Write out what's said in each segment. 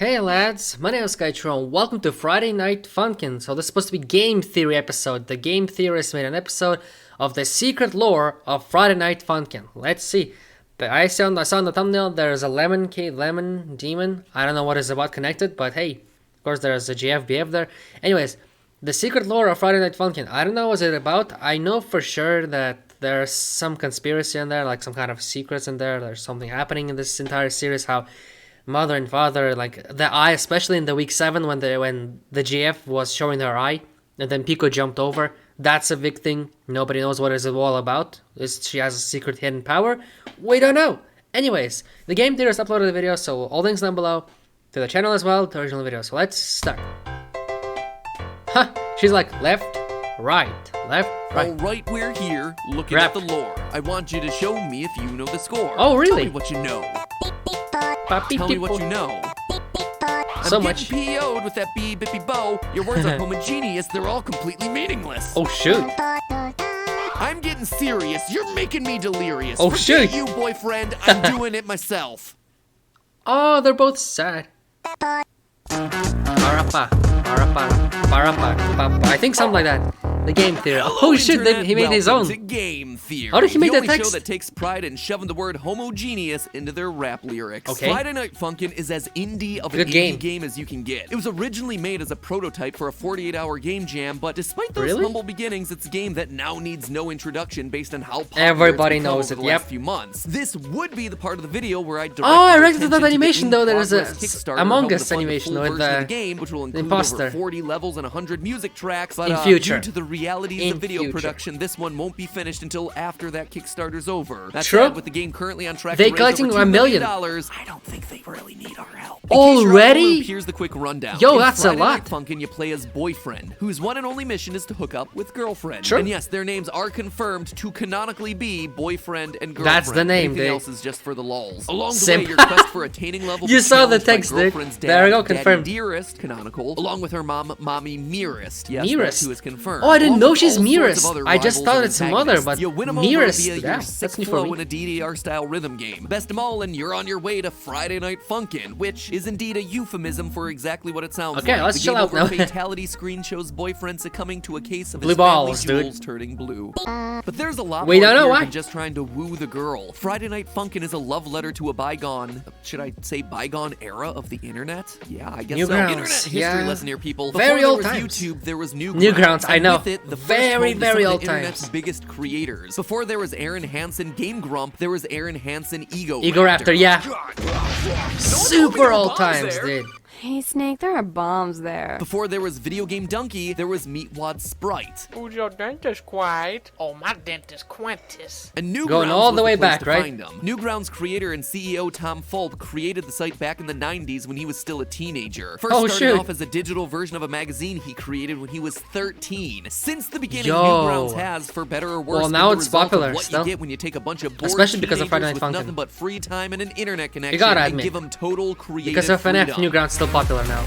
Hey lads, my name is Skychrew and welcome to Friday Night Funkin. So this is supposed to be Game Theory episode. The Game Theorists made an episode of the secret lore of Friday Night Funkin. Let's see. I saw in the thumbnail there's a lemon demon. I don't know what is about connected, but hey, of course there's a GFBF there. Anyways, the secret lore of Friday Night Funkin. I don't know what it's about. I know for sure that there's some conspiracy in there, like some kind of secrets in there. There's something happening in this entire series, how mother and father, like the eye, especially in the week 7 when the GF was showing her eye and then Pico jumped over. That's a big thing. Nobody knows what it's all about. She has a secret hidden power. We don't know. Anyways, the Game Theorists uploaded the video, so all links down below to the channel as well, to the original video. So let's start. Huh, she's like left, right, left, right. All right, we're here looking at the lore. I want you to show me if you know the score. Oh, really? Tell me what you know. Tell me what you know. So I'm much. getting PO'd with that bippy bow. Your words are homogeneous. They're all completely meaningless. Oh, shoot. I'm getting serious. You're making me delirious. Oh, Forget shoot. you, boyfriend. I'm doing it myself. Oh, they're both sad. I think something like that. The Game Theory. Hello, Oh shit, Internet. he made his Welcome own. to Game Theory. How did he make the that only text? show that takes pride in shoving the word homogeneous into their rap lyrics. Okay. Friday Night Funkin' is as indie of an Good indie game as you can get. It was originally made as a prototype for a 48-hour game jam, but despite those Really? humble beginnings, it's a game that now needs no introduction based on how popular Everybody it's become knows over it, the yep. last few months. This would be the part of the video where I direct Oh, I your reacted to that attention animation, the though. There was a in-progress Kickstarter Among helping Us to fund the animation full with version of the the game, which will include imposter. over 40 levels and 100 music tracks. But In future. due to the realities In of video future. production, this one won't be finished until after that Kickstarter's over. That True. said, with the game currently on track They to raise collecting over $2 $1 million. I don't think they really need our help. In case you're out of the Already? loop, here's the quick rundown. Yo, In that's a Friday Night lot. Funkin', you play as Boyfriend, whose one and only mission is to hook up with Girlfriend. True. And yes, their names are confirmed to canonically be Boyfriend and Girlfriend. That's the name, Anything dude. else is just for the lulz. Along the Simp. way, your quest for attaining level You is saw the challenged by text, dude. Girlfriend's There we dad, go, confirmed. Daddy Dearest, canonical, along with her mom, Mommy Mearest. Yes, Mearest. that's who is confirmed. Oh, I didn't Along know with she's all sorts of Mearest. other I just rivals thought and it's mother, antagonists. but You win 'em Mearest, over via yeah, your that's sick new for flow me. in a DDR-style rhythm game. Best of all, and you're on your way to Friday Night Funkin', which is indeed a euphemism for exactly what it sounds like. Okay, let's The chill game out over now. fatality screen shows Boyfriend succumbing to a case of Blue his family balls, dude. jewels turning blue. But there's a lot We more don't know here why. than just trying to woo the girl. Friday Night Funkin' is a love letter to a bygone, should I say bygone era of the internet? Yeah, I guess so. Newgrounds, Internet history yeah. lesson here, people. Very Before old there was times. YouTube, there was Newgrounds, I and know. with it, the first Very, home to very some of old the internet's times. biggest creators. Before there was Aaron Hansen Game Grump, there was Aaron Hansen Ego Raptor, yeah. there Super were old bombs times, there. dude. Hey, Snake, there are bombs there. Before there was Video Game Donkey, there was Meatwad Sprite. Who's your dentist, Quite? Oh, my dentist, Quintus. And Newgrounds Going all was the way place back, to right? find 'em. Newgrounds creator and CEO Tom Fulp created the site back in the 90s when he was still a teenager. First Oh, starting shoot. off as a digital version of a magazine he created when he was 13. Since the beginning, Yo. Newgrounds has, for better or worse, Well, been now the it's result popular of what still. you get when you take a bunch of bored Especially because of Friday teenagers Night with Funkin'. nothing but free time and an internet connection gotta and admit, give them total creative Because of FNF, freedom. Newgrounds still popular now.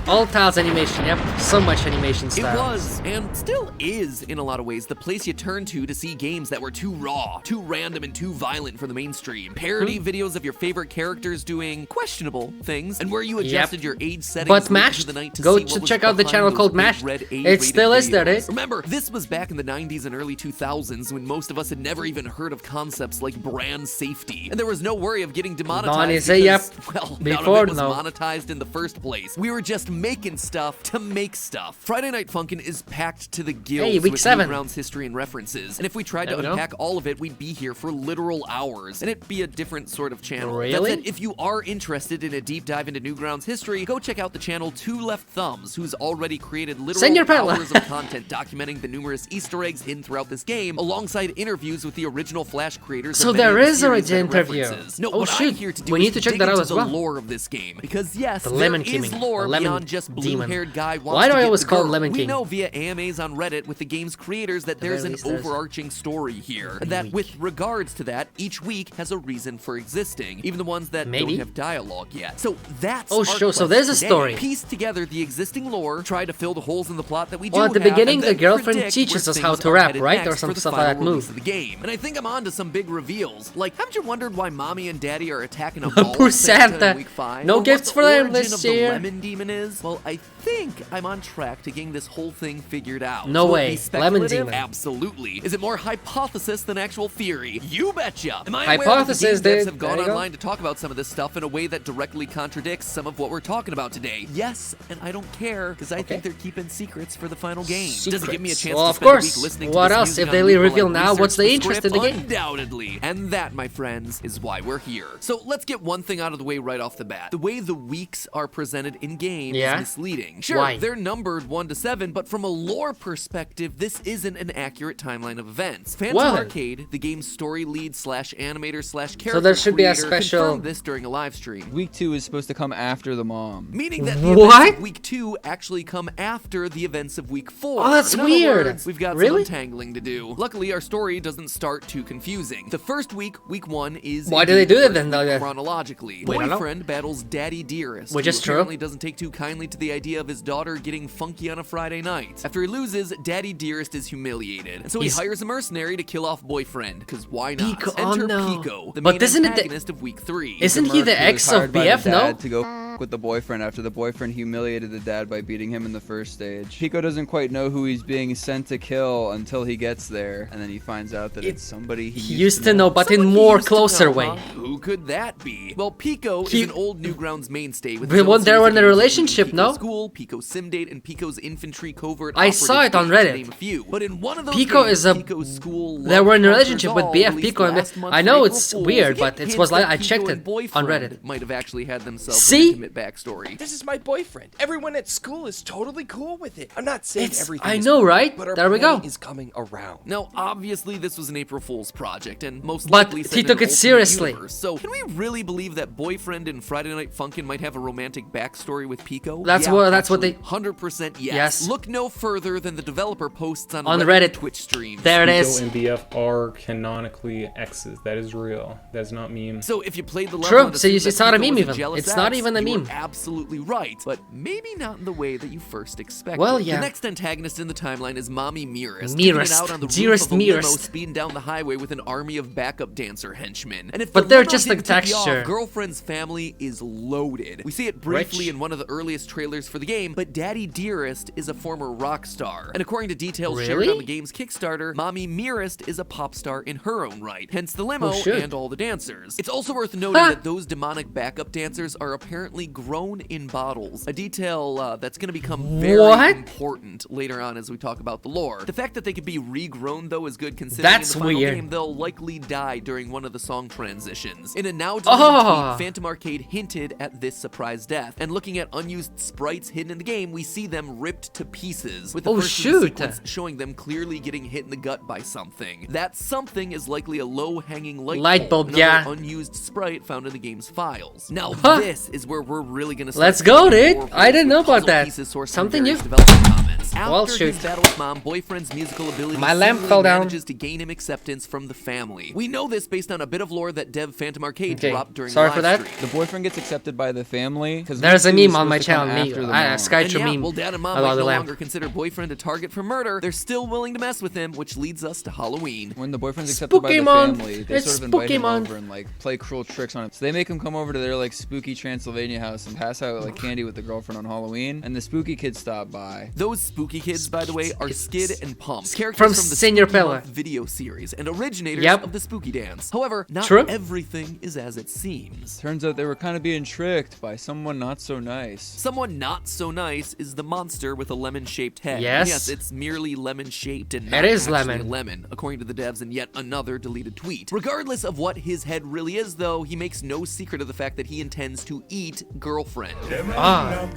All tiles animation, yep. So much animation It style. was, and still is, in a lot of ways, the place you turn to see games that were too raw, too random, and too violent for the mainstream. Parody videos of your favorite characters doing questionable things, and where you adjusted your age settings But late Mashed, into the night to go see what was check out the behind channel those called big Mashed. red It A-rated still is there, videos. dude. Remember, this was back in the 90s and early 2000s when most of us had never even heard of concepts like brand safety, and there was no worry of getting demonetized Yep. because, well, Before, none of it was no. monetized in the first place. We were just making stuff to make stuff. Friday Night Funkin' is packed to the gills Hey, week with 7. Newgrounds history and references, and if we tried There to we go. unpack all of it, we'd be here for literal hours, and it'd be a different sort of channel. Really? That said, if you are interested in a deep dive into Newgrounds history, go check out the channel Two Left Thumbs, who's already created literal Send your pet. hours of content documenting the numerous Easter eggs hidden throughout this game, alongside interviews with the original Flash creators. So and many there of the is series already and interview. references. No, Oh, what shoot. I'm here to do We is need to check dig that out into as the well. lore of this game, because yes, The there lemon is gaming. lore The lemon beyond just Demon. blue-haired guy wants Why do to I get always the call him girl. Lemon We King? know via AMAs on Reddit with the game's creators that there's very an least there's- overarching story here. And that with regards to that, each week has a reason for existing, even the ones that Maybe. don't have dialogue yet. So that's Oh, our sure, so quest there's a today. story. Piece together the existing lore, try to fill the holes in the plot that we do Well, at the have, beginning, and the then girlfriend predict teaches where us how things to are rap, headed right? next Or some for the stuff final like that release move. of the game. And I think I'm on to some big reveals. Like, haven't you wondered why Mommy and Daddy are attacking a ball Poor of Santa Santa. in week 5? No Or gifts what for the them origin this of the year. lemon demon is? Well, I think I'm on track to getting this whole thing figured out. No Will it way. be Lemon speculative? demon. Absolutely. Is it more hypothesis than actual theory? You betcha. Am I aware Hypothesis, that the game devs dude. have gone There you go. online to talk about some of this stuff in a way that directly contradicts some of what we're talking about today? Yes, and I don't care because I think they're keeping secrets for the final game. Does it give me a chance Well, to of spend a course. week listening What to this else? music If on they loop while I reveal now, research what's the interest in the script? game? Undoubtedly. And that, my friends, is why we're here. So let's get one thing out of the way right off the bat. The way the weeks are presented in-game Yeah? is misleading. Sure, Why? they're numbered 1 to 7, but from a lore perspective, this isn't an accurate timeline of events. Phantom Well then. Arcade, the game's story lead slash animator slash character there should be a creator, special- confirmed this during a live stream. Week 2 is supposed to come after the mom. Meaning that the What? events of week 2 actually come after the events of week 4. Oh, that's In other weird. words, we've got Really? some untangling to do. Luckily, our story doesn't start too confusing. The first week, week 1, is Why do they indeed do the that then, first week though? chronologically. We don't know. Boyfriend battles Daddy Dearest, Which who is true. apparently doesn't take too kindly to the idea of his daughter getting funky on a Friday night. After he loses, Daddy Dearest is humiliated, and so He's- he hires a mercenary to kill off Boyfriend, because why not? Pico- oh, Enter no. Pico, the But main isn't it the- antagonist of week 3. Isn't he the Merc who ex was of hired by the BF, no? dad to go with the boyfriend after the boyfriend humiliated the dad by beating him in the first stage. Pico doesn't quite know who he's being sent to kill until he gets there, and then he finds out that it's somebody He used to know, but in Someone he more used to closer know, way. huh? Who could that be? Well, Pico He- is an old Newgrounds mainstay with But his own when they series were of in a games, relationship, including Pico no? School, Pico Simdate, and Pico's Infantry Covert I saw Operative it on Station, to Reddit. name a few. But in one of those Pico games, is a- Pico School They were in a Love relationship with Conquers BF, All, released Pico and last month I for know April it's Fools. weird, We but get it hints was like that I Pico checked and it on Boyfriend Reddit. might have actually had themselves See? an intimate backstory. This is my boyfriend. Everyone at school is totally cool with it. I'm not saying It's- everything I is know, perfect, right? But our There we go. plan is coming around. Now, obviously, this was an April Fool's project, and most But likely set he in took an it alternate seriously. universe. So, can we really believe that Boyfriend and Friday Night Funkin' might have a romantic backstory with Pico? That's what they- 100% yes. Yes. Look no further than the developer posts on On Reddit, Reddit. and Twitch streams. There it Pico is. and BF are canonically exes. That is real. That's not meme. So if you played the level True. and So assumed it's that not a Pico meme was even. jealous It's not ex, even a you were meme. absolutely right, but maybe not in the way that you first expected. Well, yeah. The next antagonist in the timeline is Mommy Mirist. Mirist. Out on the Dearest roof of a limo, Mirist. speeding down the highway with an army of backup dancer henchmen. And if But the they're limo just didn't like tip you off, texture. Girlfriend's family is loaded. We see it briefly Rich. in one of the earliest trailers for the game, but Daddy Dearest is a former rock star. And according to details shared Really? on the game's Kickstarter, Mommy Mirist is a pop star in her own right, hence the limo Oh, shit. and all the dancers. It's also worth noting Huh. that those demonic backup dancers are apparently grown in bottles, a detail that's going to become very What? important later on as we talk about the lore. The fact that they could be regrown, though, is good considering That's in the final weird. game they'll likely die during one of the song transitions. In a now deleted Oh. tweet, Phantom Arcade hinted at this surprise death, and looking at unused sprites hidden in the game, we see them ripped to pieces, with the Oh, first in the shoot. sequence showing them clearly getting hit in the gut by something. That something is likely a low-hanging light bulb, another yeah. unused sprite found in the game's files. Now Huh. this is where we're really gonna start Let's go, seeing dude. more I didn't know with about puzzle that. pieces sourced from Something various new. developer comments. Well, After shoot. his battle with Mom, Boyfriend's musical ability My lamp seemingly fell down. manages to gain him acceptance from the family. We know this based on a bit of lore that Dev Phantom Arcade Okay, dropped during sorry the for live that. stream. The boyfriend gets accepted by the family. 'Cause There's a week 2 is meme on my supposed to come channel, after the me, mom. And Skychrew yeah, meme well, Dad and Mom about might the no lamp. longer consider Boyfriend a target for murder. They're still willing to mess with him, which leads us to Halloween. When the boyfriend's accepted by the Spookymon. family, they It's sort of invite him Spookymon. over and like play cruel tricks on him. So they make him come over to their like spooky Transylvania house and pass out like candy with the girlfriend on Halloween. And the spooky kids stop by. Those spooky kids, by the way, are Skid and Pump, characters From the Senior Spooky Pillar. Month video series and originators Yep. of the Spooky Dance. However, not True. everything is as it seems. Turns out they were kind of being tricked by someone not so nice. Someone not so nice is the monster with a lemon-shaped head. Yes. Yes, it's merely lemon-shaped and It not is actually lemon. a lemon, according to the devs in yet another deleted tweet. Regardless of what his head really is, though, he makes no secret of the fact that he intends to eat Girlfriend. Ah.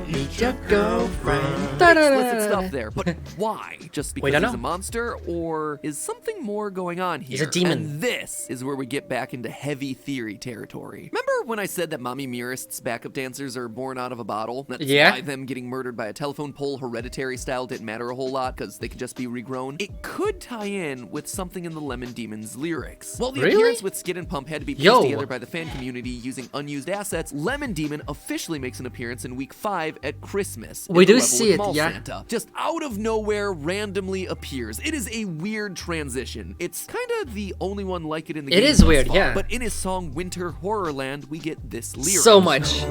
Meet your girlfriend. Explain explicit stuff there, but why? Just because don't he's know. a monster, or is something more going on here? He's a demon. And this is where we get back into heavy theory territory. Remember when I said that Mommy Mirist's backup dancers are born out of a bottle? That's Yeah. why them getting murdered by a telephone pole hereditary style didn't matter a whole lot, because they could just be regrown. It could tie in with something in the Lemon Demon's lyrics. Well, the Really? appearance with Skid and Pump had to be pieced Yo. together by the fan community using unused assets. Lemon Demon officially makes an appearance in week 5 at Christmas. We in the do level see with it, Mall yeah. Santa. Just out of nowhere, randomly appears. It is a weird transition. It's kind of the only one like it in the It game is thus weird, far. yeah. But in his song Winter Horrorland, we get this lyric. So much.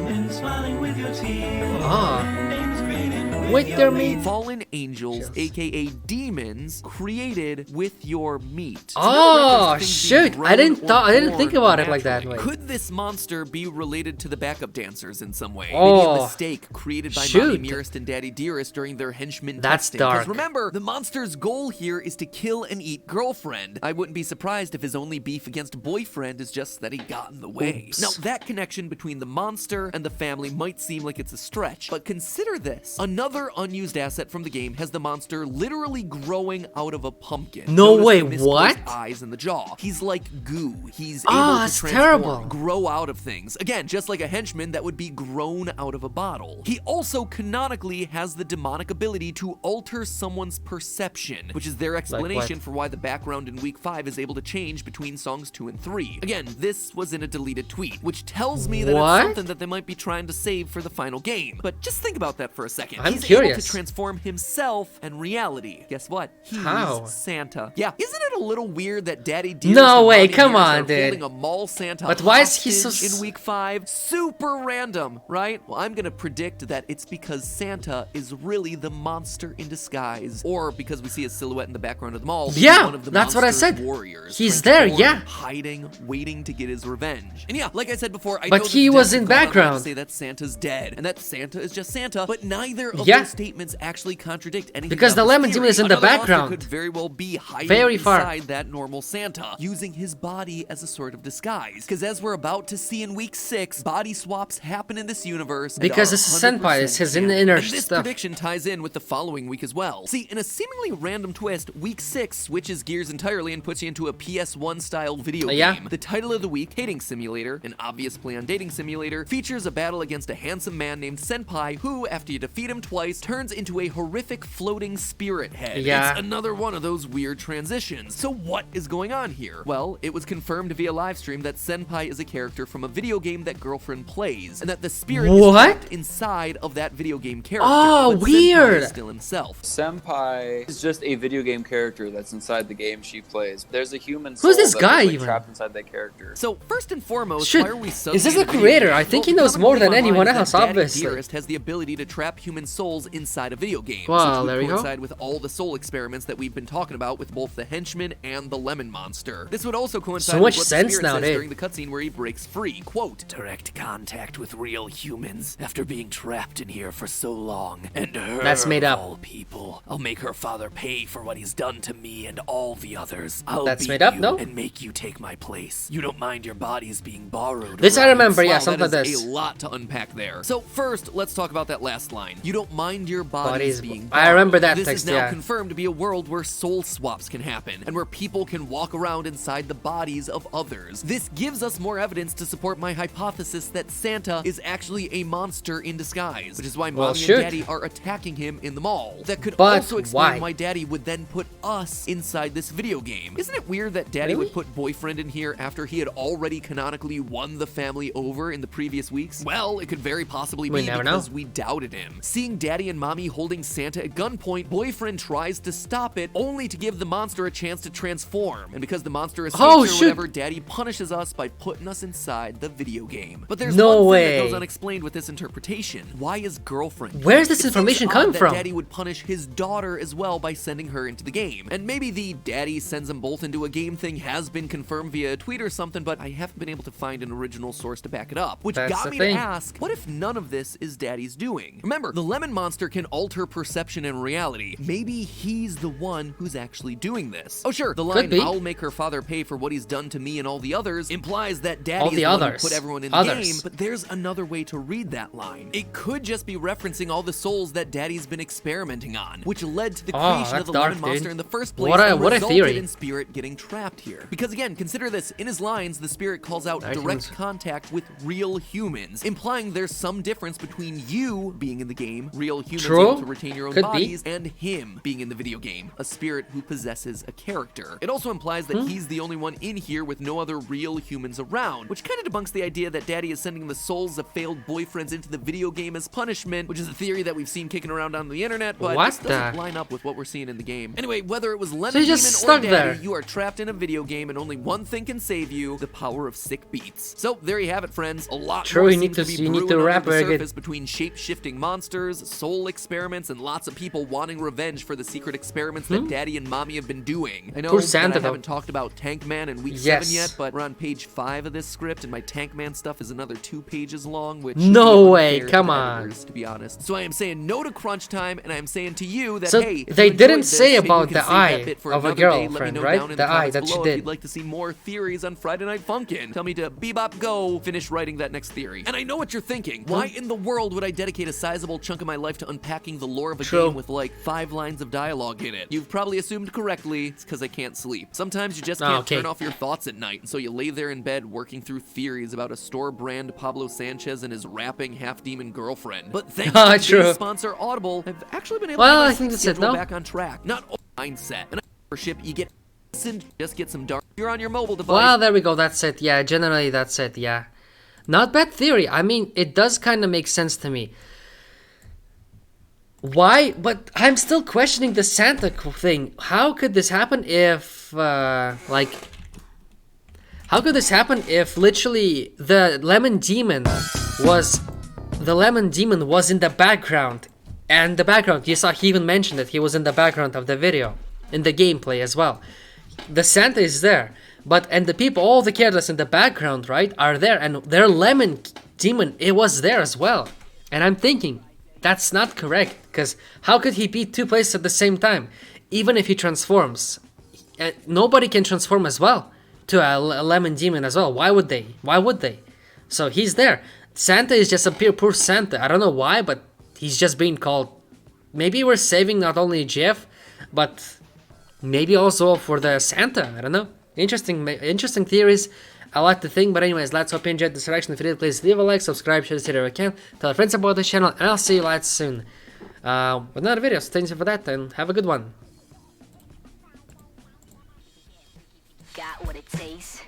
With their meat. Fallen angels, aka demons, created with your meat. So Oh, that references things being shoot. I didn't grown or think born about it like that naturally. way. Could this monster be related to the backup dancers in some way? Maybe Oh, a mistake created by shoot. Mommy Mirist and Daddy Dearest during their henchman That's testing. dark. Because remember, the monster's goal here is to kill and eat girlfriend. I wouldn't be surprised if his only beef against boyfriend is just that he got in the way. Oops. Now, that connection between the monster and the family might seem like it's a stretch, but consider this. Another unused asset from the game has the monster literally growing out of a pumpkin. No Notice way, the misplaced what? eyes in the jaw. He's like goo. He's Ah, able to it's transform, terrible. grow out of things. Again, just like a henchman that would be grown out of a bottle. He also canonically has the demonic ability to alter someone's perception, which is their explanation for why the background in week 5 is able to change between songs 2 and 3. Again, this was in a deleted tweet, which tells me that What? it's something that they might be trying to save for the final game. But just think about that for a second. I'm He's able curious. to transform himself and reality. Guess what? He's How? Santa. Yeah, isn't it a little weird that Daddy Dearest No and way, Mommy come Mirist on, are dude. holding a mall Santa But why is he so hostage in week 5? Super random, right? Well, I'm gonna predict that it's because Santa is really the monster in disguise, or because we see his silhouette in the background of the mall. He's Yeah, one of the that's what I monster's said. Warriors, He's there, transformed, yeah. hiding, waiting to get his revenge. And yeah, like I said before, I But know that he the was devs in have gone online to background. say that Santa's dead and that Santa is just Santa, but neither of Yeah. those statements actually contradict anything. Because about the this Lemon Demon theory. is in the Another monster background. could very well be hiding Very far. inside that normal Santa, using his body as a sort of disguise. Because as we're about to see in week 6, body swaps happen in this universe. and Because are this is Senpai, it's his canon. inner and this stuff. prediction ties in with the following week as well. See, in a seemingly random twist, week 6 switches gears entirely and puts you into a PS1 style video Yeah. game. The title of the week, Dating Simulator, an obvious play on Dating Simulator, features a battle against a handsome man named Senpai who, after you defeat him twice, turns into a horrific floating spirit head. Yeah. It's another one of those weird transitions. So what is going on here? Well, it was confirmed via livestream that Senpai is a character from a video game that Girlfriend plays, and that the spirit is What? trapped inside of that video game character. Oh, but Senpai weird. is still himself. Senpai is just a video game character that's inside the game she plays. There's a human soul Who's this that's guy like even? trapped inside that character. So first and foremost, Shit, why are we is suddenly this in the a video creator? game? I think Well, he knows the more common than belief anyone online is else, that Daddy obviously. Dearest has the ability to trap human souls inside a video game. Well, which there would we go. coincide with all the soul experiments that we've been talking about with both the henchman and the lemon monster. This would also coincide So much with what sense the spirit now, says dude. during the cutscene where he breaks free. Quote, direct contact with real humans after being trapped in here for so long. And her, That's made up. of all people. I'll make her father pay for what he's done to me and all the others. I'll That's beat made up, you no? and make you take my place. You don't mind your bodies being borrowed. This I right? remember, yeah, Wow, something that like is this. a lot to unpack there. So first, let's talk about that last line. You don't mind your bodies Bodies- being I remember borrowed. that This text, is now yeah. confirmed to be a world where soul swaps can happen and where people can walk around inside the bodies of others. This gives us more evidence to support my hypothesis that Santa is actually a monster in disguise, which is why Well, Mommy shoot. and Daddy are attacking him in the mall. That could But also explain why? Daddy would then put us inside this video game. Isn't it weird that Daddy Really? would put boyfriend in here after he had already canonically won the family over in the previous weeks? Well, it could very possibly We be never know. because we doubted him. Seeing Daddy and Mommy holding Santa at gunpoint, boyfriend tries to stop it, only to give the monster a chance to transform. And because the monster escapes Oh, or shoot. whatever, Daddy punishes us by putting us inside the video game. But there's No one way. thing that goes unexplained with this interpretation. Why is girlfriend? Where's this It seems information odd coming that from? Daddy would punish his daughter as well by sending her into the game. And maybe the Daddy sends them both into a game thing has been confirmed via a tweet or something, but I haven't been able to find an original source to back it up. Which That's got the me thing. to ask, what if none of this is Daddy's doing? Remember, the Lemon monster can alter perception and reality. Maybe he's the one who's actually doing this. Oh sure, the line, be. "I'll make her father pay for what he's done to me and all the others," implies that Daddy All is the the one who others. put everyone in the Others. game, but there's another way to read that line. It could just be referencing all the souls that Daddy's been experimenting on, which led to the Oh, creation that's of the dark, lemon monster dude. in the first place, What a- and what a resulted theory. in Spirit getting trapped here. Because again, consider this, in his lines, the Spirit calls out Dark direct humans. contact with real humans, implying there's some difference between you being in the game, real humans True. able to retain your own Could be. bodies, and him being in the video game, a spirit who possesses a character. It also implies that he's the only one in here with no other real humans around, which kind of debunks the idea that Daddy is sending the souls of failed boyfriends into the video game as punishment, which is a theory that we've seen kicking around on the internet, but What this doesn't the- line up with what we're seeing in the game. Anyway, whether it was Lemon So he's Demon just or stuck Daddy, there. you are trapped in a video game and only one thing can save you: the power of sick beats. So there you have it, friends. A lot True, more you need seems to- be you need to brewing wrap under the it again. surface between shape-shifting monsters, soul experiments, and lots of people wanting revenge for the secret experiments that Daddy and Mommy have been doing. I know Poor that Santa, I though. haven't talked about Tank Man in week Yes. 7 yet, but we're on page 5 of this script, and my Tank Man stuff is another 2 pages long, which No would be way, unfair to come the on. editors, to be honest. So I am saying no to crunch time, and I am saying to you that, So hey, if they you enjoyed didn't this, say maybe we about can the save that eye bit for of a another day. Let me girlfriend, know right? down in The eye comments that she below did. if you'd like to see more theories on Friday Night Funkin'. Tell me to bebop go, finish writing that next theory. And I know what you're thinking. Why in the world would I dedicate a sizable chunk of my life to unpacking the lore of a True. game with like 5 lines of dialogue in it? You've probably assumed correctly. It's because I can't sleep. Sometimes you just can't Okay. turn off your thoughts at night, and so you lay there in bed working through theories about a store brand Pablo Sanchez and his rapping half-demon girlfriend. But thanks to today's True. sponsor Audible, I've actually been able Well, to I get my think sleep that's it, schedule no? back on track. Not mindset. And a membership, you get just get some dark. You're on your mobile device. Well, there we go. That's it. Yeah, generally that's it. Yeah, not bad theory. I mean, it does kind of make sense to me. Why? But I'm still questioning the Santa thing. How could this happen if, like, how could this happen if literally the lemon demon was in the background, and the background you saw, he even mentioned that he was in the background of the video, in the gameplay as well. The Santa is there, and the people, all the characters in the background, right, are there, and their lemon demon, it was there as well. And I'm thinking, that's not correct, because how could he be 2 places at the same time? Even if he transforms, nobody can transform as well to a lemon demon as well. Why would they? Why would they? So he's there. Santa is just a poor Santa. I don't know why, but he's just being called. Maybe we're saving not only Jeff, but maybe also for the Santa. I don't know. Interesting theories. I like to think, but anyways, let's hope you enjoyed this reaction. If you did, please leave a like, subscribe, share this video if you can, tell your friends about the channel, and I'll see you lads soon with another video. So thanks for that, and have a good one. Got what it takes.